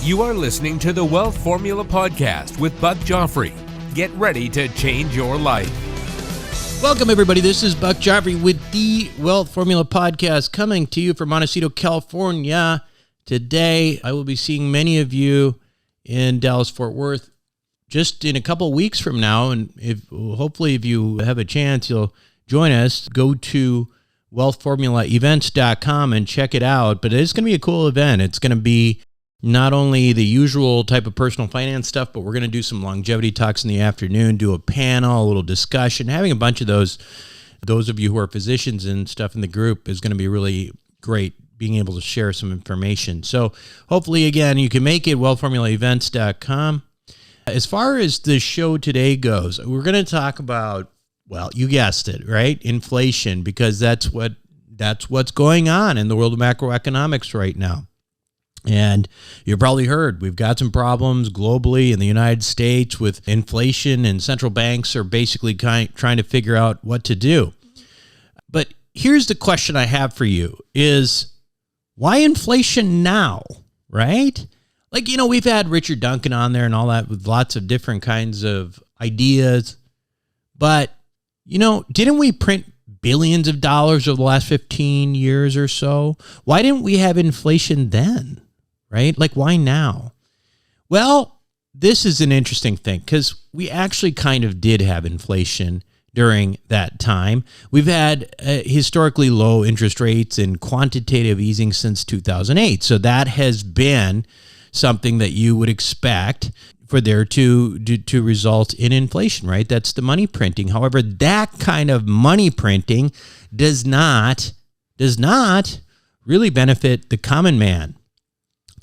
You are listening to the Wealth Formula Podcast with Buck Joffrey. Get ready to change your life. Welcome, everybody. This is Buck Joffrey with the Wealth Formula Podcast coming to you from Montecito, California. Today, I will be seeing many of you in Dallas-Fort Worth just in a couple of weeks from now. And hopefully, if you have a chance, you'll join us. Go to wealthformulaevents.com and check it out. But it's going to be a cool event. It's going to be not only the usual type of personal finance stuff, but we're going to do some longevity talks in the afternoon, do a panel, a little discussion. Having a bunch of those of you who are physicians and stuff in the group is going to be really great, being able to share some information. So hopefully, again, you can make it, wealthformulaevents.com. As far as the show today goes, we're going to talk about, well, you guessed it, right? Inflation, because that's what's going on in the world of macroeconomics right now. And you've probably heard we've got some problems globally in the United States with inflation, and central banks are basically trying to figure out what to do. But here's the question I have for you is, why inflation now, right? Like, we've had Richard Duncan on there and all that with lots of different kinds of ideas. But, didn't we print billions of dollars over the last 15 years or so? Why didn't we have inflation then? Right? Like, why now? Well, this is an interesting thing because we actually kind of did have inflation during that time. We've had historically low interest rates and quantitative easing since 2008. So that has been something that you would expect for there to result in inflation, right? That's the money printing. However, that kind of money printing does not really benefit the common man.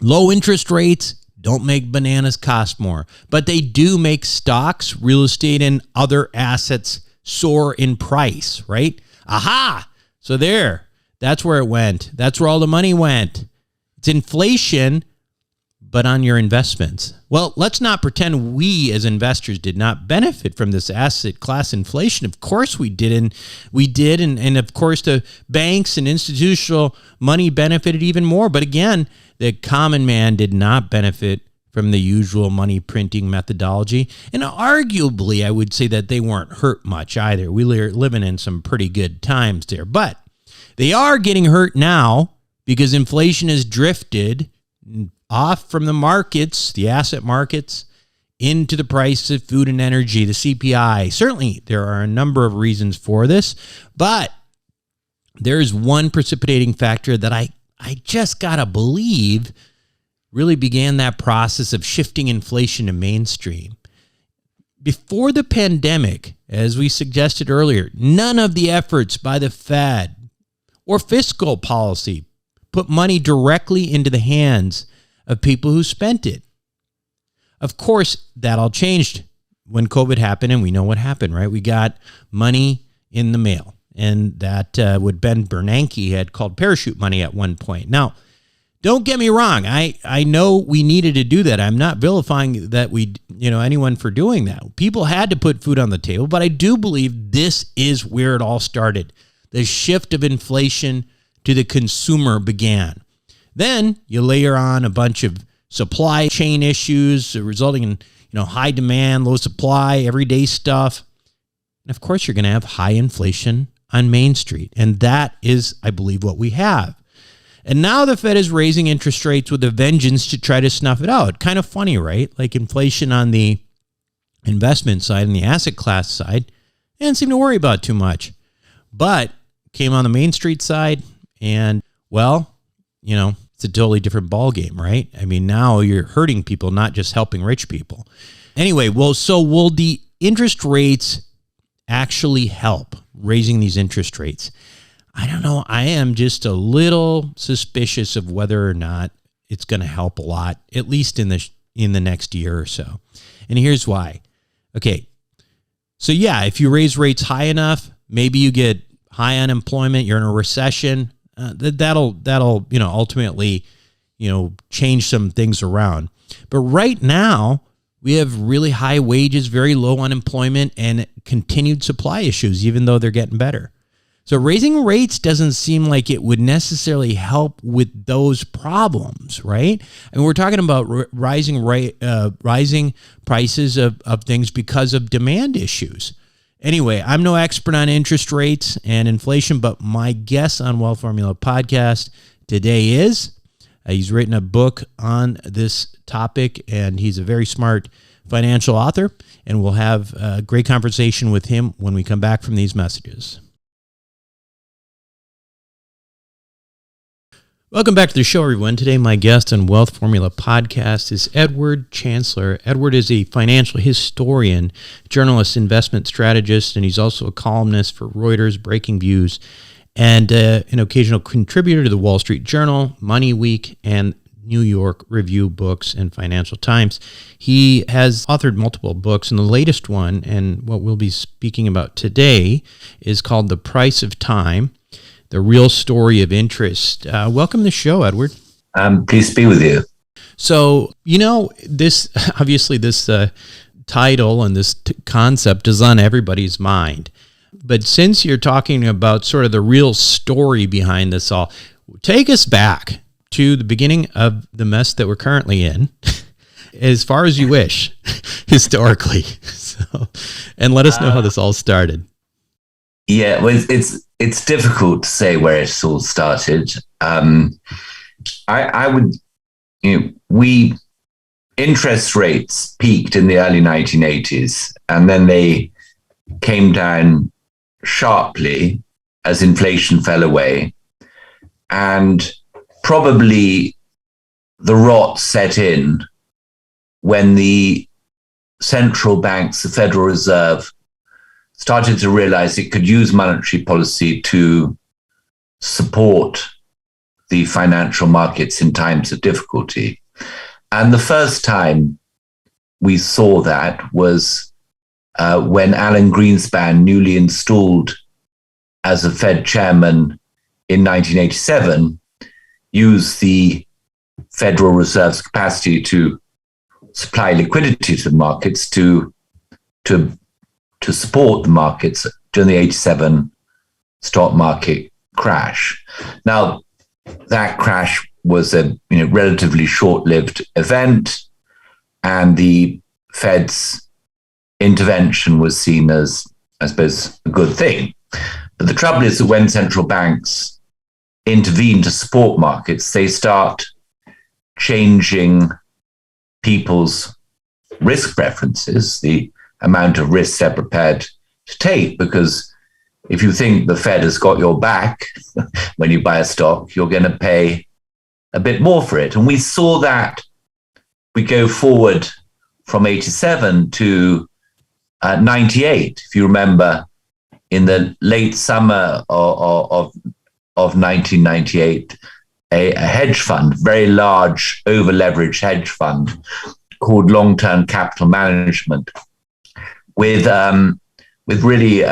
Low interest rates don't make bananas cost more, but they do make stocks, real estate, and other assets soar in price, right? Aha! So that's where it went. That's where all the money went. It's inflation, but on your investments. Well, let's not pretend we as investors did not benefit from this asset class inflation. Of course we did, and of course the banks and institutional money benefited even more. But again, the common man did not benefit from the usual money printing methodology. And arguably, I would say that they weren't hurt much either. We were living in some pretty good times there. But they are getting hurt now because inflation has drifted off from the markets, the asset markets, into the price of food and energy, the CPI. Certainly, there are a number of reasons for this, but there's one precipitating factor that I just got to believe really began that process of shifting inflation to mainstream. Before the pandemic, as we suggested earlier, none of the efforts by the Fed or fiscal policy put money directly into the hands of people who spent it. Of course, that all changed when COVID happened, and we know what happened, right? We got money in the mail, and that what Ben Bernanke had called parachute money at one point. Now, don't get me wrong. I know we needed to do that. I'm not vilifying that anyone for doing that. People had to put food on the table, but I do believe this is where it all started. The shift of inflation to the consumer began. Then you layer on a bunch of supply chain issues resulting in high demand, low supply, everyday stuff. And of course, you're going to have high inflation on Main Street. And that is, I believe, what we have. And now the Fed is raising interest rates with a vengeance to try to snuff it out. Kind of funny, right? Like inflation on the investment side and the asset class side, they didn't seem to worry about too much. But came on the Main Street side and, well, it's a totally different ballgame, right? I mean, now you're hurting people, not just helping rich people. Anyway, so will the interest rates actually help raising these interest rates? I don't know. I am just a little suspicious of whether or not it's going to help a lot, at least in the next year or so. And here's why. Okay. So yeah, if you raise rates high enough, maybe you get high unemployment, you're in a recession. That'll ultimately change some things around. But right now we have really high wages, very low unemployment, and continued supply issues, even though they're getting better. So raising rates doesn't seem like it would necessarily help with those problems, right? And we're talking about rising prices of things because of demand issues. Anyway, I'm no expert on interest rates and inflation, but my guest on Wealth Formula Podcast today is, he's written a book on this topic, and he's a very smart financial author, and we'll have a great conversation with him when we come back from these messages. Welcome back to the show, everyone. Today, my guest on Wealth Formula Podcast is Edward Chancellor. Edward is a financial historian, journalist, investment strategist, and he's also a columnist for Reuters, Breaking Views, and an occasional contributor to the Wall Street Journal, Money Week, and New York Review Books and Financial Times. He has authored multiple books, and the latest one, and what we'll be speaking about today, is called The Price of Time: The Real Story of Interest. Welcome to the show, Edward. Pleased to be with you. So, this title and this concept is on everybody's mind. But since you're talking about sort of the real story behind this all, take us back to the beginning of the mess that we're currently in, as far as you wish, historically. And let us know how this all started. Yeah, well, it's difficult to say where it all started. Interest rates peaked in the early 1980s, and then they came down sharply as inflation fell away, and probably the rot set in when the central banks, the Federal Reserve, started to realize it could use monetary policy to support the financial markets in times of difficulty. And the first time we saw that was when Alan Greenspan, newly installed as a Fed chairman in 1987, used the Federal Reserve's capacity to supply liquidity to the markets to support the markets during the 87 stock market crash. Now, that crash was a relatively short-lived event, and the Fed's intervention was seen as, I suppose, a good thing. But the trouble is that when central banks intervene to support markets, they start changing people's risk preferences, the amount of risk they're prepared to take, because if you think the Fed has got your back when you buy a stock, you're going to pay a bit more for it. And we saw that we go forward from 87 to 98. If you remember, in the late summer of 1998, a hedge fund, very large over-leveraged hedge fund called Long-Term Capital Management, with really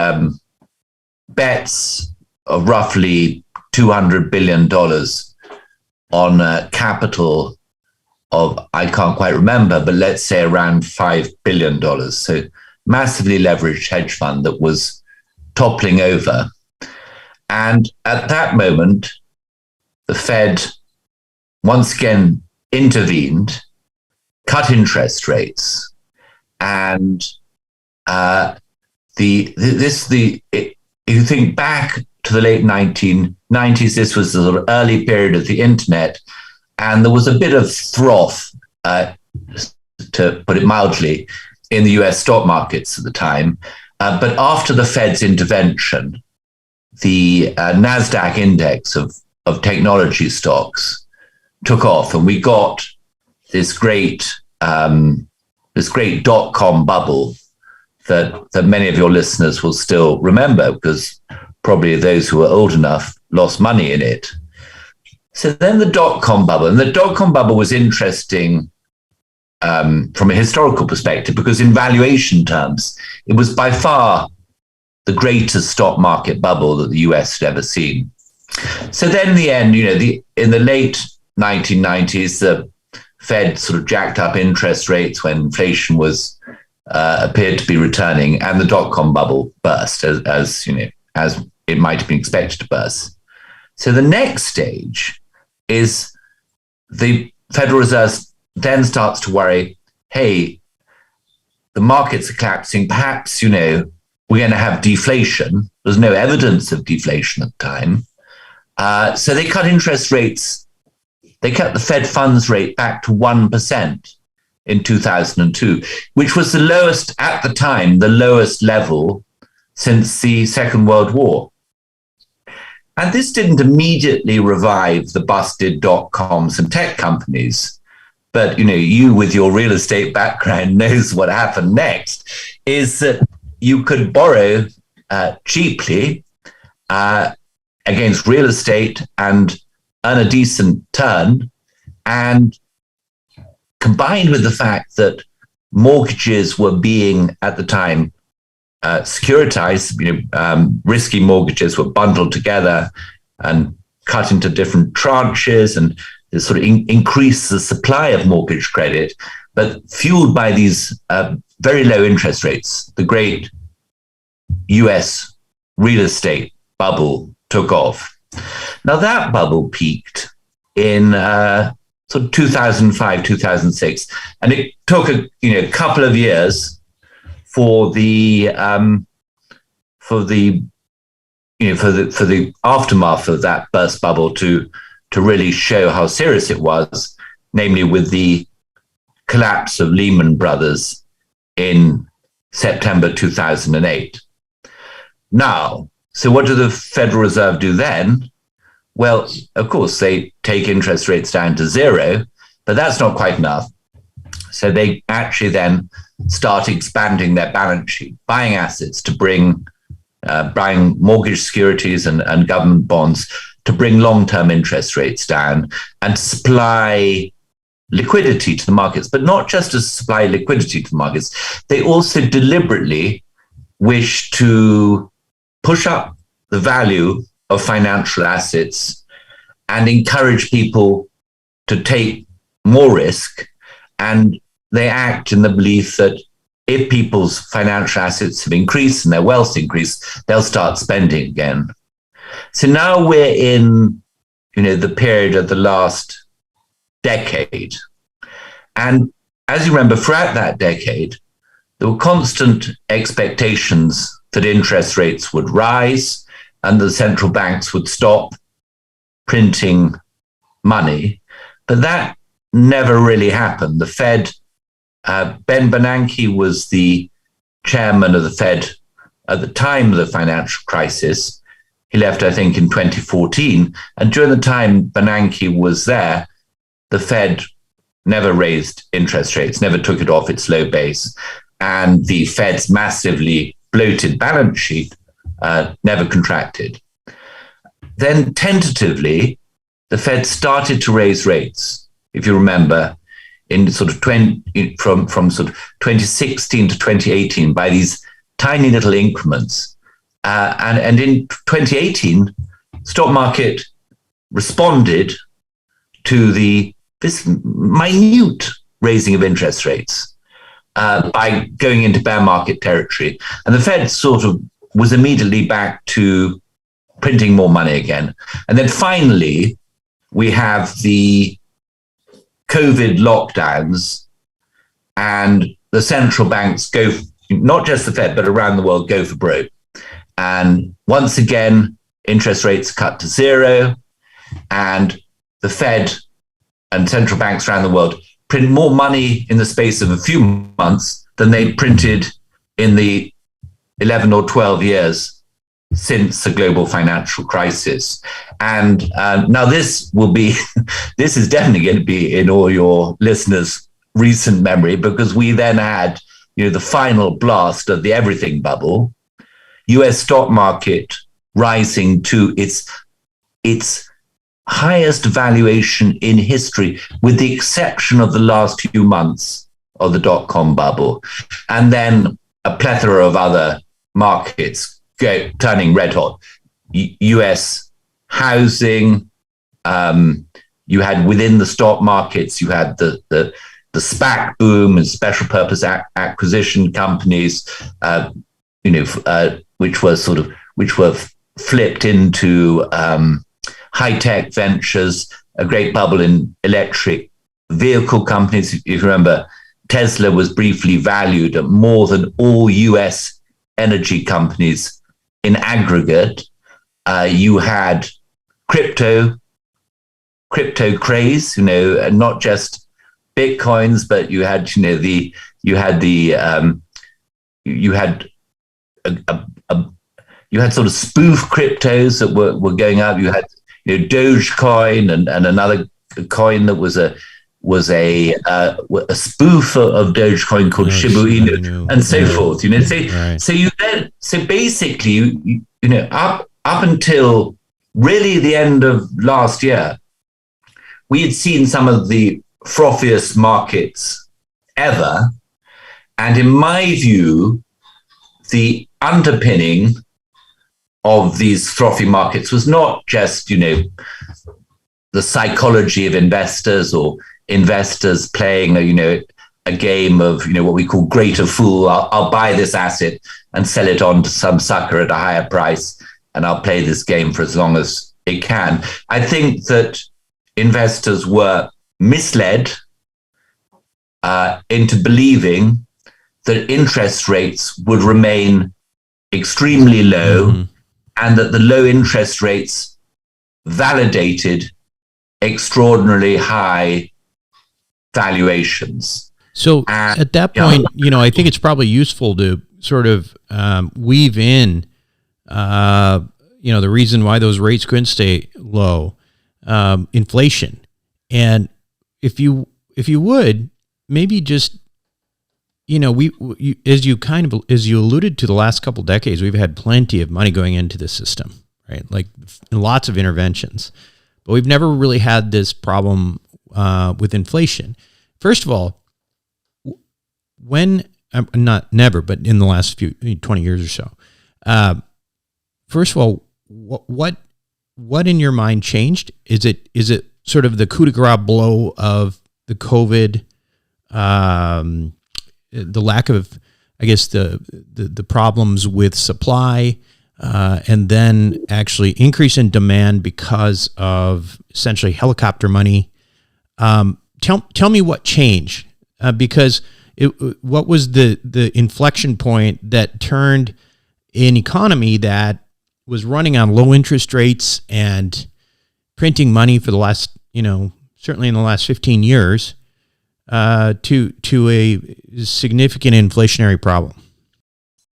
bets of roughly $200 billion on capital of, I can't quite remember, but let's say around $5 billion. So massively leveraged hedge fund that was toppling over. And at that moment, the Fed once again intervened, cut interest rates, and if you think back to the late 1990s, this was the sort of early period of the internet, and there was a bit of froth, to put it mildly, in the US stock markets at the time. But after the Fed's intervention, the NASDAQ index of technology stocks took off, and we got this great dot-com bubble that many of your listeners will still remember, because probably those who were old enough lost money in it. So then the dot-com bubble, and the dot-com bubble was interesting from a historical perspective, because in valuation terms, it was by far the greatest stock market bubble that the US had ever seen. So then in the end, in the late 1990s, the Fed sort of jacked up interest rates when inflation appeared to be returning, and the dot-com bubble burst, as it might have been expected to burst. So the next stage is the Federal Reserve then starts to worry, hey, the markets are collapsing. Perhaps, we're going to have deflation. There's no evidence of deflation at the time. So they cut interest rates. They cut the Fed funds rate back to 1% in 2002, which was the lowest at the time, the lowest level since the Second World War. And this didn't immediately revive the busted dot-coms and tech companies. But, you with your real estate background knows what happened next, is that you could borrow cheaply against real estate and earn a decent turn. And combined with the fact that mortgages were being, at the time, securitized, risky mortgages were bundled together and cut into different tranches, and this sort of increased the supply of mortgage credit, but fueled by these very low interest rates. The great US real estate bubble took off. Now that bubble peaked in sort of 2005, 2006, and it took a couple of years for the aftermath of that burst bubble to really show how serious it was, namely with the collapse of Lehman Brothers in September 2008. Now, so what did the Federal Reserve do then? Well, of course, they take interest rates down to zero, but that's not quite enough. So they actually then start expanding their balance sheet, buying assets to buying mortgage securities and government bonds to bring long-term interest rates down and supply liquidity to the markets, but not just to supply liquidity to the markets. They also deliberately wish to push up the value of financial assets and encourage people to take more risk. And they act in the belief that if people's financial assets have increased and their wealth increased, they'll start spending again. So now we're in, the period of the last decade. And as you remember, throughout that decade, there were constant expectations that interest rates would rise and the central banks would stop printing money. But that never really happened. The Fed, Ben Bernanke was the chairman of the Fed at the time of the financial crisis. He left, I think, in 2014. And during the time Bernanke was there, the Fed never raised interest rates, never took it off its low base. And the Fed's massively bloated balance sheet never contracted. Then tentatively, the Fed started to raise rates. If you remember, in sort of from sort of 2016 to 2018 by these tiny little increments. And in 2018, stock market responded to this minute raising of interest rates by going into bear market territory. And the Fed sort of was immediately back to printing more money again. And then finally, we have the COVID lockdowns, and the central banks go, not just the Fed, but around the world, go for broke. And once again, interest rates cut to zero, and the Fed and central banks around the world print more money in the space of a few months than they printed in the 11 or 12 years since the global financial crisis. And now this is definitely going to be in all your listeners' recent memory, because we then had, the final blast of the everything bubble, US stock market rising to its highest valuation in history, with the exception of the last few months of the dot-com bubble. And then a plethora of other markets turning red hot. US housing, you had within the stock markets, you had the SPAC boom and special purpose acquisition companies, which were flipped into high-tech ventures, a great bubble in electric vehicle companies. If you remember, Tesla was briefly valued at more than all US energy companies in aggregate. You had crypto craze, and not just Bitcoins, but you had, you had sort of spoof cryptos that were going up. You had, Dogecoin and another coin that was a spoof of Dogecoin called Shiba Inu, and so forth. So basically, up until really the end of last year, we had seen some of the frothiest markets ever, and in my view, the underpinning of these frothy markets was not just, the psychology of investors or investors playing a game of, what we call greater fool. I'll buy this asset and sell it on to some sucker at a higher price, and I'll play this game for as long as it can. I think that investors were misled into believing that interest rates would remain extremely low, and that the low interest rates validated extraordinarily high valuations. So at that point, I think it's probably useful to sort of weave in, the reason why those rates couldn't stay low, inflation. And if you would, maybe just, as you alluded to, the last couple of decades, we've had plenty of money going into the system, right? Like lots of interventions, but we've never really had this problem with inflation. First of all, not never, but in the last 20 years or so, first of all, what in your mind changed? Is it sort of the coup de grace blow of the COVID, the lack of, I guess, the problems with supply, and then actually increase in demand because of essentially helicopter money? Tell me what changed, because what was the inflection point that turned an economy that was running on low interest rates and printing money for the last, certainly in the last 15 years, to a significant inflationary problem?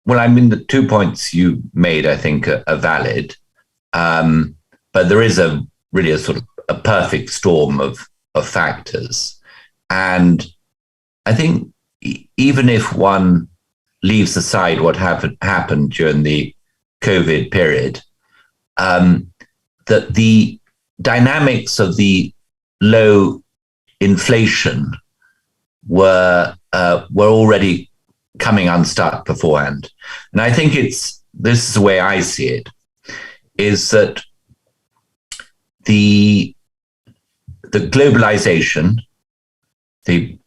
Well, I mean, the 2 points you made, I think, are valid. But there is really a sort of a perfect storm of factors. And I think even if one leaves aside what happened during the COVID period, that the dynamics of the low inflation were already coming unstuck beforehand. And I think this is the way I see it, is that the globalization, the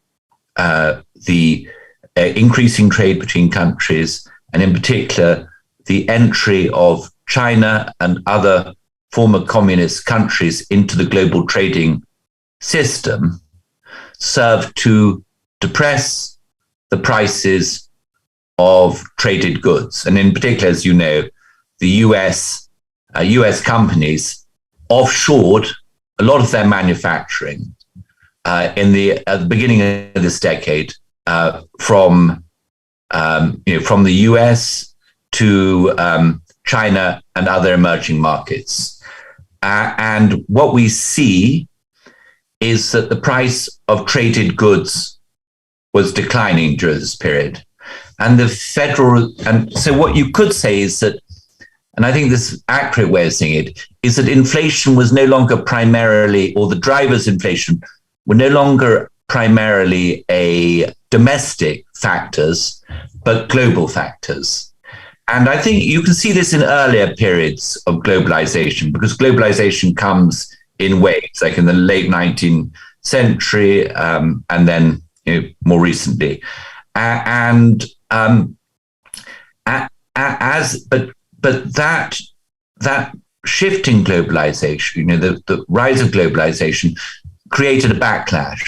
increasing trade between countries, and in particular, the entry of China and other former communist countries into the global trading system served to depress the prices of traded goods. And in particular, as you know, the US companies offshored a lot of their manufacturing at the beginning of this decade from the US to China and other emerging markets. And what we see is that the price of traded goods was declining during this period. And so what you could say is that, and I think this accurate way of saying it, is that inflation was no longer primarily, or the drivers of inflation were no longer primarily domestic factors, but global factors. And I think you can see this in earlier periods of globalization, because globalization comes in waves, like in the late 19th century, and then more recently. But that that shift in globalization, the rise of globalization created a backlash.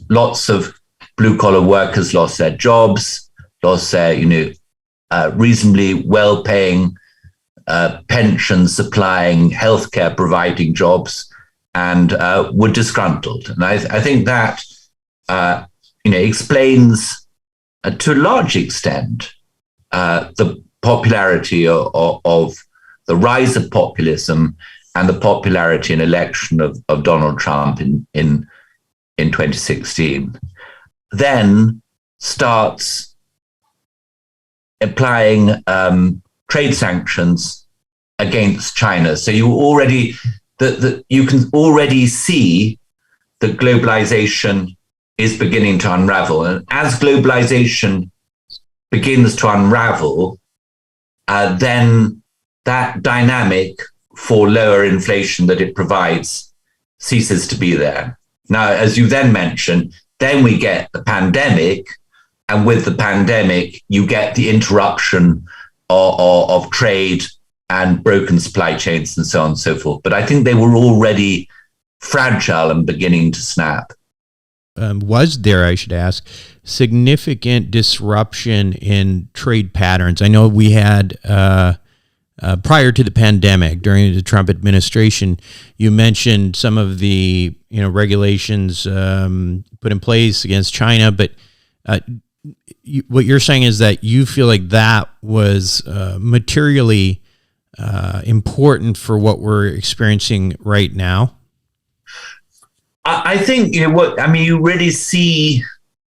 Lots of blue collar workers lost their jobs, lost their, reasonably well paying pension supplying, healthcare providing jobs, and were disgruntled. And I think that explains to a large extent the popularity of the rise of populism and the popularity and election of Donald Trump in 2016. Then starts applying trade sanctions against China. So you can already see that globalization is beginning to unravel. And as globalization begins to unravel, then that dynamic for lower inflation that it provides ceases to be there. Now, as you then mentioned, then we get the pandemic, and with the pandemic, you get the interruption of trade and broken supply chains and so on and so forth. But I think they were already fragile and beginning to snap. Was there, I should ask, significant disruption in trade patterns? I know we had, prior to the pandemic, during the Trump administration, you mentioned some of the regulations put in place against China, but what you're saying is that you feel like that was materially important for what we're experiencing right now? I think you really see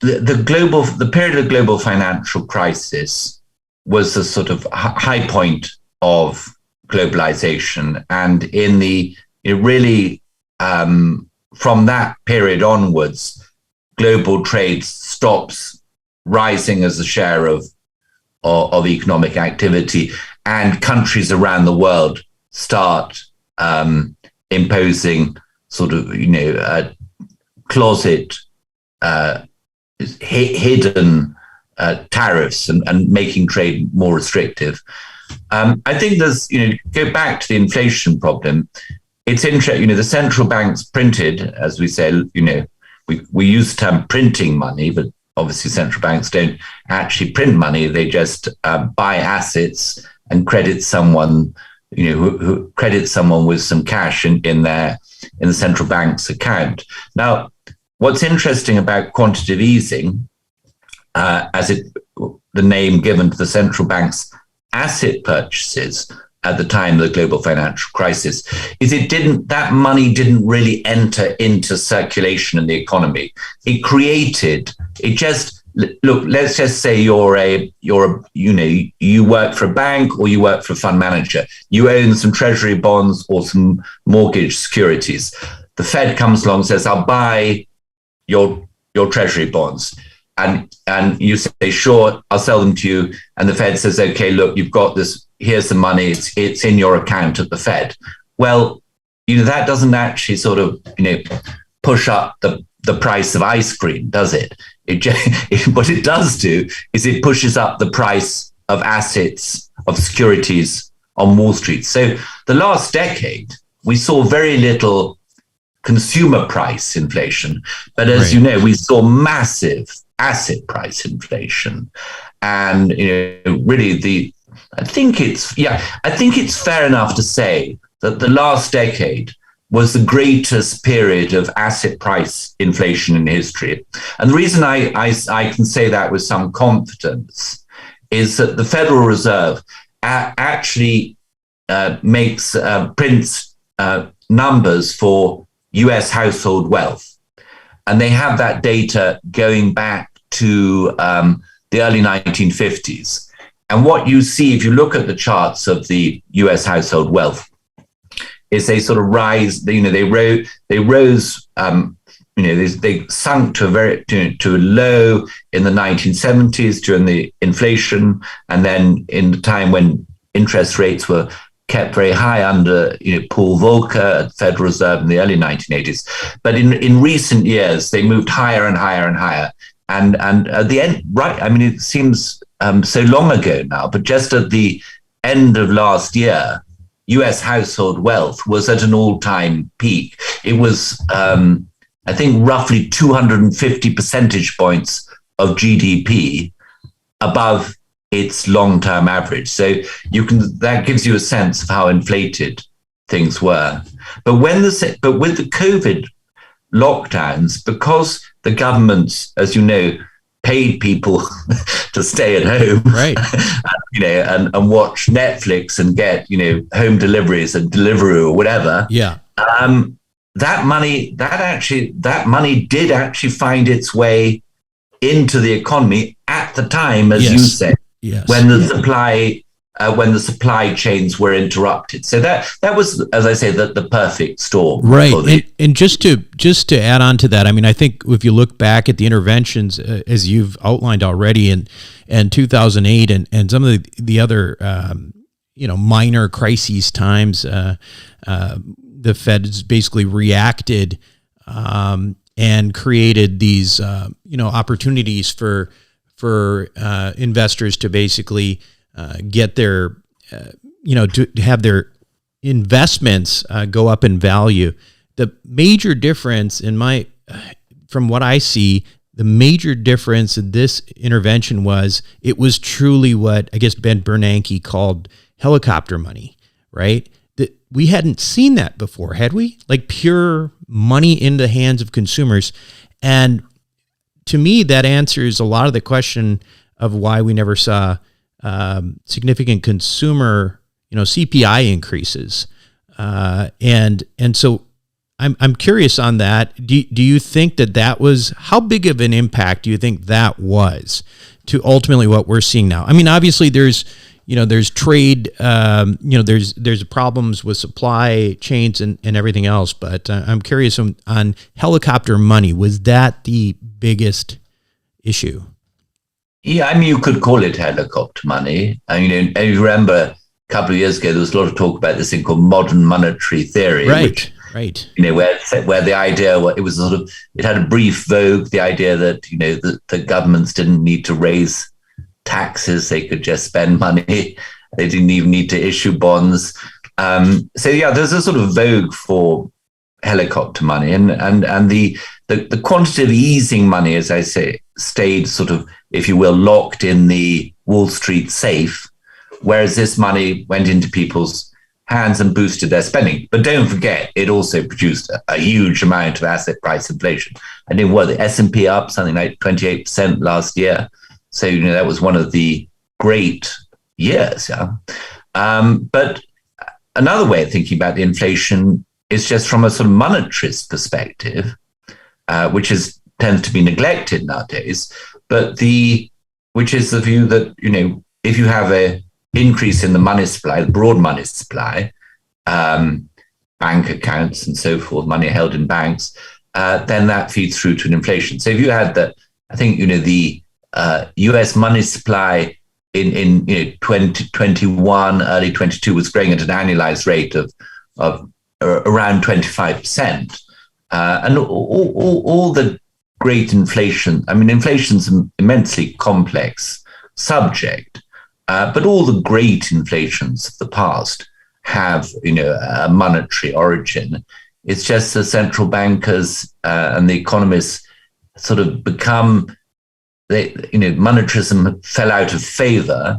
the period of the global financial crisis was the sort of high point of globalization, and from that period onwards, global trade stops rising as a share of economic activity, and countries around the world start imposing sort of closet hidden tariffs and making trade more restrictive. I think there's go back to the inflation problem. It's interesting. The central banks printed, as we say, we use the term printing money, but obviously central banks don't actually print money. They just buy assets and credit someone, who credits someone with some cash in the central bank's account. Now, what's interesting about quantitative easing, the name given to the central bank's asset purchases at the time of the global financial crisis, is that money didn't really enter into circulation in the economy. Let's just say you work for a bank or you work for a fund manager. You own some treasury bonds or some mortgage securities. The Fed comes along and says, I'll buy your treasury bonds. And you say, sure, I'll sell them to you. And the Fed says, okay, look, you've got this, here's the money, it's in your account at the Fed. Well, that doesn't actually sort of, push up the price of ice cream, does it? What it does do is it pushes up the price of assets, of securities on Wall Street. So the last decade, we saw very little consumer price inflation. But as you know, we saw massive asset price inflation. And really I think it's fair enough to say that the last decade was the greatest period of asset price inflation in history. And the reason I can say that with some confidence is that the Federal Reserve actually prints numbers for US household wealth. And they have that data going back to the early 1950s. And what you see, if you look at the charts of the US household wealth, is they sort of rise. They rose. They sunk to a low in the 1970s during the inflation, and then in the time when interest rates were kept very high under Paul Volcker at Federal Reserve in the early 1980s. But in recent years, they moved higher and higher and higher. And at the end, it seems so long ago now, but just at the end of last year, US household wealth was at an all-time peak. It was, I think, roughly 250 percentage points of GDP above its long-term average. So that gives you a sense of how inflated things were. But with the COVID lockdowns, because the governments, as you know, paid people to stay at home, right? and watch Netflix and get home deliveries and Deliveroo or whatever. Yeah. That money did actually find its way into the economy at the time, as you said, when the supply chains were interrupted. So that was, as I say, the perfect storm. Right. And just to add on to that, I mean, I think if you look back at the interventions, as you've outlined already, and 2008 and some of the other, minor crises times, the Fed's basically reacted and created these, opportunities for investors to basically get their, to have their investments go up in value. The major difference from what I see, the major difference in this intervention was it was truly what I guess Ben Bernanke called helicopter money, right? That we hadn't seen that before, had we? Like pure money in the hands of consumers. And to me, that answers a lot of the question of why we never saw significant consumer, CPI increases. And so I'm curious on that. Do you think that was, how big of an impact do you think that was to ultimately what we're seeing now? I mean, obviously there's trade, there's problems with supply chains and everything else, but I'm curious on helicopter money. Was that the biggest issue? Yeah, I mean, you could call it helicopter money. I mean, and you remember a couple of years ago, there was a lot of talk about this thing called modern monetary theory, right. Where the idea, it had a brief vogue, the idea that, the governments didn't need to raise taxes, they could just spend money. They didn't even need to issue bonds. There's a sort of vogue for helicopter money, and the quantitative easing money, as I say, stayed sort of, if you will, locked in the Wall Street safe, whereas this money went into people's hands and boosted their spending. But don't forget, it also produced a huge amount of asset price inflation. I think the S&P up something like 28% last year. So, that was one of the great years. Yeah. But another way of thinking about the inflation is just from a sort of monetarist perspective, which tends to be neglected nowadays, which is the view that, if you have a increase in the money supply, the broad money supply, bank accounts and so forth, money held in banks, then that feeds through to an inflation. So if you had the US money supply in 2021, early 22 was growing at an annualized rate of around 25%. And all the great inflation, I mean, inflation's an immensely complex subject, but all the great inflations of the past have, a monetary origin. It's just the central bankers and the economists sort of monetarism fell out of favor.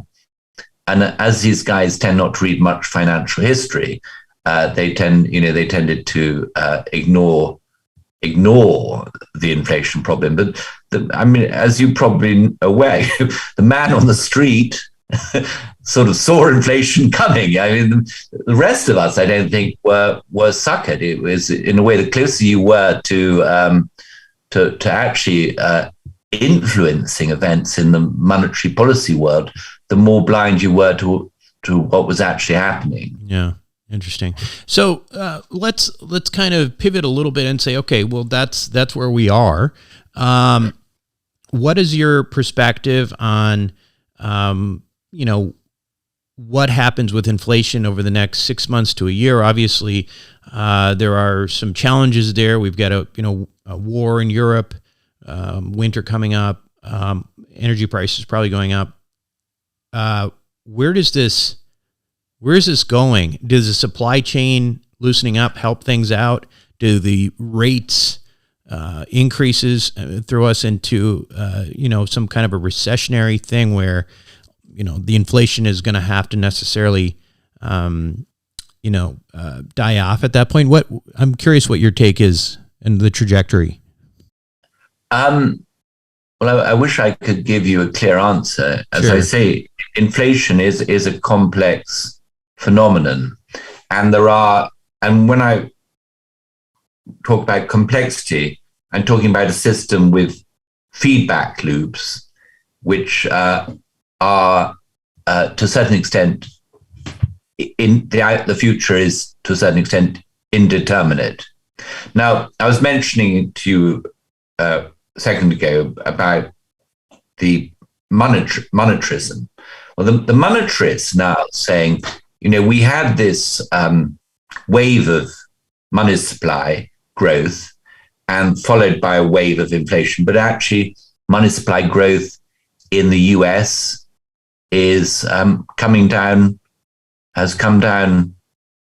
And as these guys tend not to read much financial history, they tended to ignore the inflation problem. But as you probably aware, the man on the street sort of saw inflation coming. I mean, the rest of us, I don't think, were suckered. It was, in a way, the closer you were to actually influencing events in the monetary policy world, the more blind you were to what was actually happening. Yeah. Interesting. So let's kind of pivot a little bit and say, okay, well, that's where we are. What is your perspective on, what happens with inflation over the next 6 months to a year? Obviously, there are some challenges there. We've got a war in Europe, winter coming up, energy prices probably going up. Where does this Where's this going? Does the supply chain loosening up help things out? Do the rates increases throw us into some kind of a recessionary thing where the inflation is going to have to necessarily die off at that point? What I'm curious what your take is and the trajectory. Well, I wish I could give you a clear answer. As Sure. I say, inflation is a complex phenomenon, and when I talk about complexity, I'm talking about a system with feedback loops, which are to a certain extent in the future is to a certain extent indeterminate. Now, I was mentioning to you a second ago about the monetarism. Well, the monetarists now saying, we had this wave of money supply growth and followed by a wave of inflation, but actually money supply growth in the US is has come down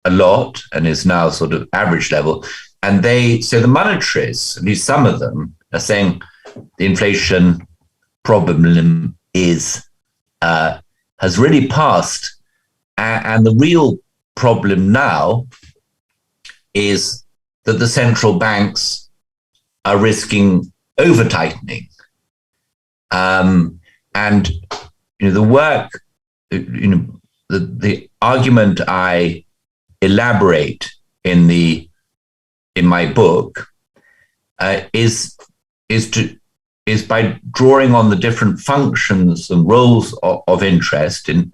a lot and is now sort of average level. And so the monetarists, at least some of them, are saying the inflation problem has really passed. And the real problem now is that the central banks are risking over tightening. And the work, the argument I elaborate in my book is by drawing on the different functions and roles of interest. And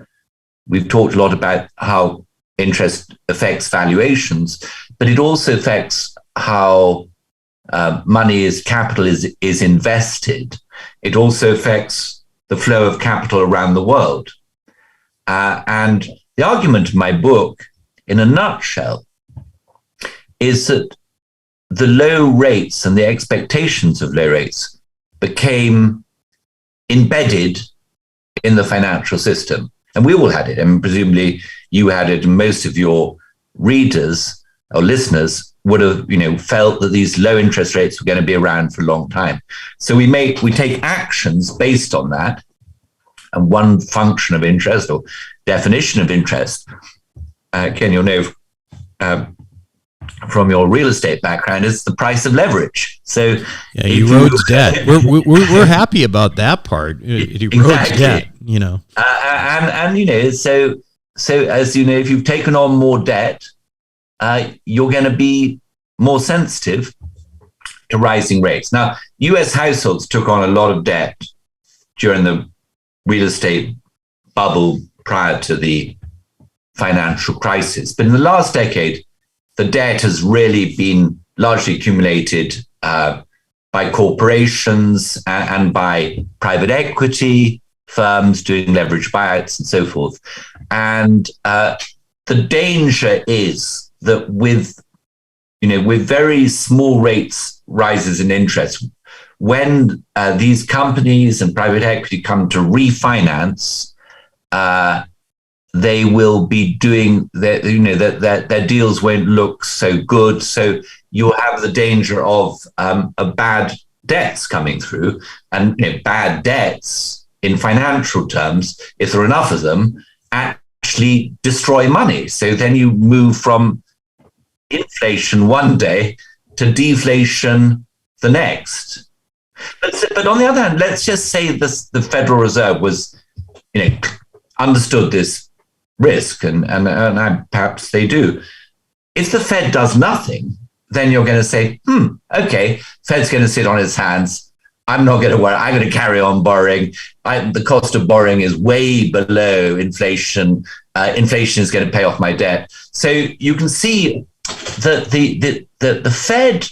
we've talked a lot about how interest affects valuations, but it also affects how capital is invested. It also affects the flow of capital around the world. And the argument of my book, in a nutshell, is that the low rates and the expectations of low rates became embedded in the financial system. And we all had it. I mean, presumably you had it, and most of your readers or listeners would have, felt that these low interest rates were going to be around for a long time. So we take actions based on that. And one function of interest or definition of interest, Ken, you'll know from your real estate background, is the price of leverage. So yeah, he erodes debt. We're happy about that part. It erodes debt, So as you know, if you've taken on more debt, you're going to be more sensitive to rising rates. Now, U.S. households took on a lot of debt during the real estate bubble prior to the financial crisis. But in the last decade, the debt has really been largely accumulated by corporations and by private equity firms doing leverage buyouts and so forth. And the danger is that with very small rates rises in interest, when these companies and private equity come to refinance, they will be doing their deals won't look so good. So you'll have the danger of bad debts coming through, and bad debts in financial terms, if there are enough of them, actually destroy money. So then you move from inflation one day to deflation the next. But on the other hand, let's just say the Federal Reserve was, understood this risk, and perhaps they do. If the Fed does nothing, then you're going to say, okay, Fed's going to sit on its hands. I'm not going to worry. I'm going to carry on borrowing. The cost of borrowing is way below inflation. Inflation is going to pay off my debt. So you can see that the Fed,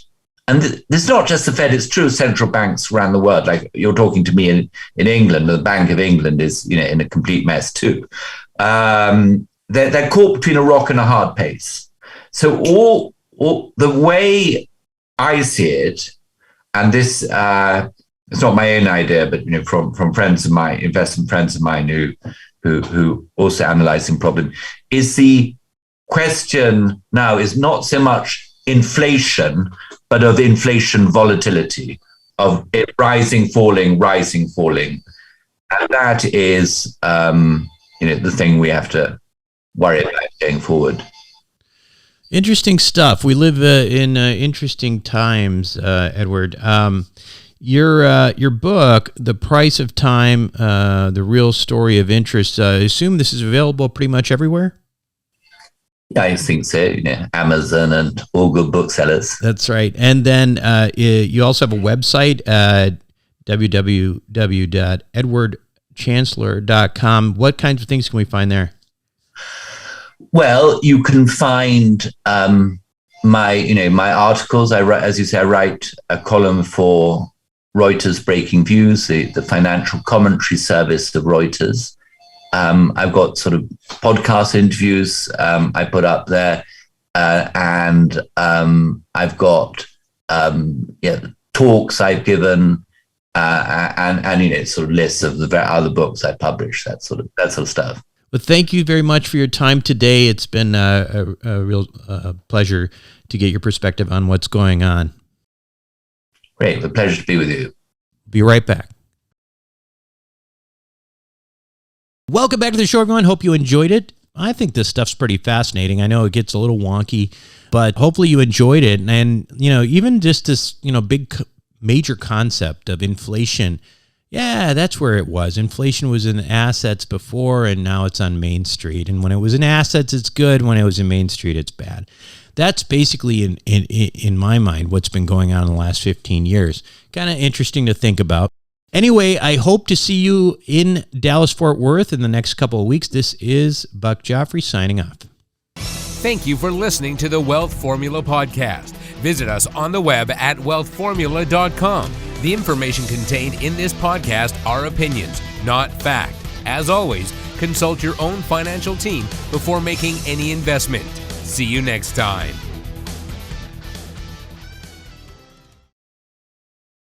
and this is not just the Fed, it's true of central banks around the world. Like you're talking to me in England, the Bank of England is in a complete mess too. They're caught between a rock and a hard place. So all the way I see it, and this it's not my own idea, but from friends of mine, investment friends of mine who also analyzing problem, is the question now is not so much inflation, but of inflation volatility, of it rising, falling, and that is the thing we have to worry about going forward. Interesting stuff. We live in interesting times, Edward. Your book, The Price of Time, The Real Story of Interest, I assume this is available pretty much everywhere? Yeah, I think so. Amazon and all good booksellers. That's right. And then you also have a website, www.edwardchancellor.com. What kinds of things can we find there? Well, you can find my articles. I write a column for Reuters Breaking Views, the financial commentary service of Reuters. I've got sort of podcast interviews I put up there, and I've got talks I've given, and sort of lists of the other books I publish, that sort of stuff. Well, thank you very much for your time today. It's been a real pleasure to get your perspective on what's going on. Great. A pleasure to be with you. Be right back. Welcome back to the show, everyone. Hope you enjoyed it. I think this stuff's pretty fascinating. I know it gets a little wonky, but hopefully you enjoyed it. And, even just this, big major concept of inflation. Yeah, that's where it was. Inflation was in assets before, and now it's on Main Street. And when it was in assets, it's good. When it was in Main Street, it's bad. That's basically, in my mind, what's been going on in the last 15 years. Kind of interesting to think about. Anyway, I hope to see you in Dallas-Fort Worth in the next couple of weeks. This is Buck Joffrey signing off. Thank you for listening to the Wealth Formula Podcast. Visit us on the web at wealthformula.com. The information contained in this podcast are opinions, not fact. As always, consult your own financial team before making any investment. See you next time.